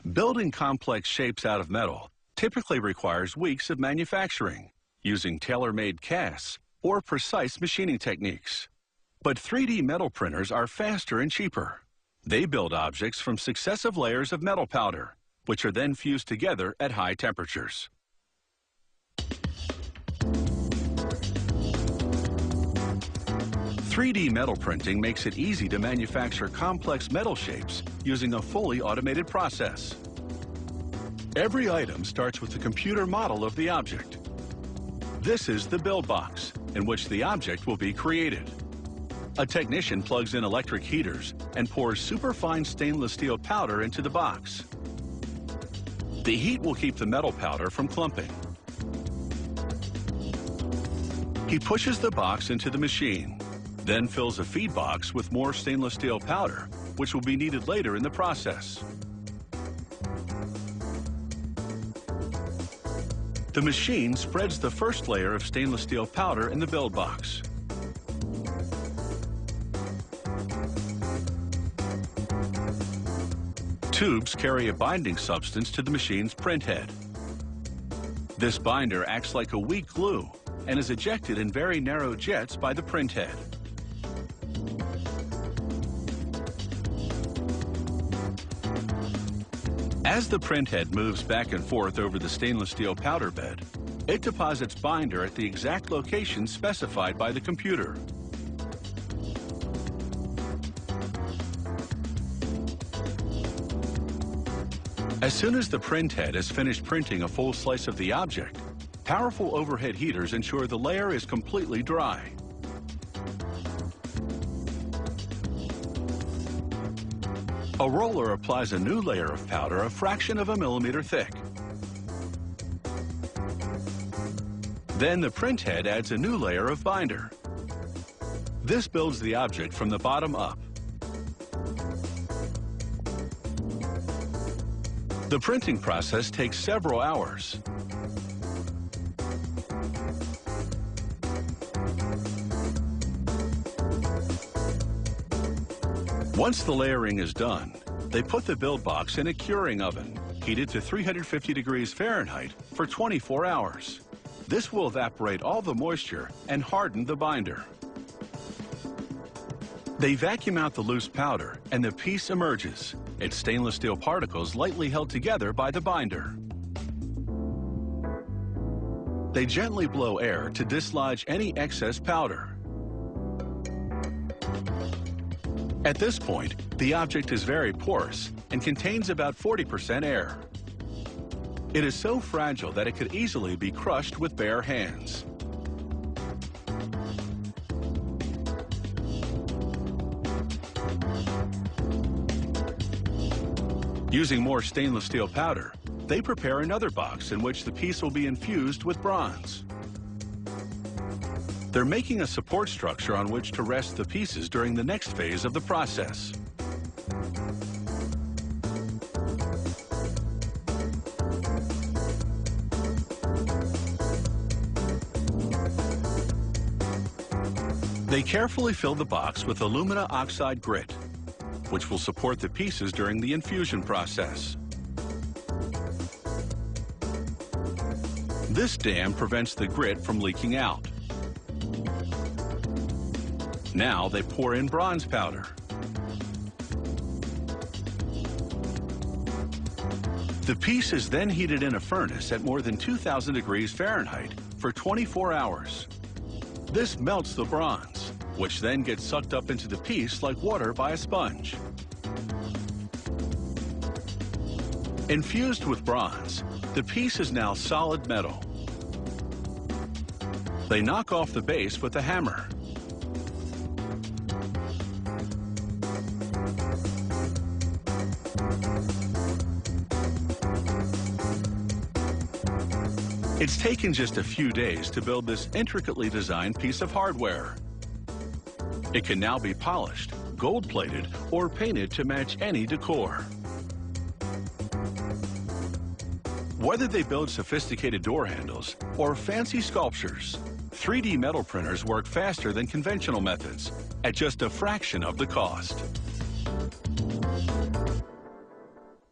Building complex shapes out of metal typically requires weeks of manufacturing, using tailor-made casts or precise machining techniques. But 3D metal printers are faster and cheaper. They build objects from successive layers of metal powder, which are then fused together at high temperatures. "3D metal printing makes it easy to manufacture complex metal shapes using a fully automated process. Every item starts with a computer model of the object. This is the build box, in which the object will be created. A technician plugs in electric heaters and pours superfine stainless steel powder into the box. The heat will keep the metal powder from clumping. He pushes the box into the machine, then fills a feed box with more stainless steel powder, which will be needed later in the process. The machine spreads the first layer of stainless steel powder in the build box. Tubes carry a binding substance to the machine's print head. This binder acts like a weak glue and is ejected in very narrow jets by the print head. As the print head moves back and forth over the stainless steel powder bed, it deposits binder at the exact location specified by the computer. As soon as the print head has finished printing a full slice of the object, powerful overhead heaters ensure the layer is completely dry. A roller applies a new layer of powder a fraction of a millimeter thick. Then the print head adds a new layer of binder. This builds the object from the bottom up. The printing process takes several hours. Once the layering is done, they put the build box in a curing oven, heated to 350 degrees Fahrenheit for 24 hours. This will evaporate all the moisture and harden the binder. They vacuum out the loose powder and the piece emerges, its stainless steel particles lightly held together by the binder. They gently blow air to dislodge any excess powder. At this point, the object is very porous and contains about 40% air. It is so fragile that it could easily be crushed with bare hands. Using more stainless steel powder, they prepare another box in which the piece will be infused with bronze. They're making a support structure on which to rest the pieces during the next phase of the process. They carefully fill the box with alumina oxide grit, which will support the pieces during the infusion process. This dam prevents the grit from leaking out. Now they pour in bronze powder. The piece is then heated in a furnace at more than 2,000 degrees Fahrenheit for 24 hours. This melts the bronze, which then gets sucked up into the piece like water by a sponge. Infused with bronze, the piece is now solid metal. They knock off the base with a hammer. It's taken just a few days to build this intricately designed piece of hardware. It can now be polished, gold-plated, or painted to match any decor. Whether they build sophisticated door handles or fancy sculptures, 3D metal printers work faster than conventional methods at just a fraction of the cost.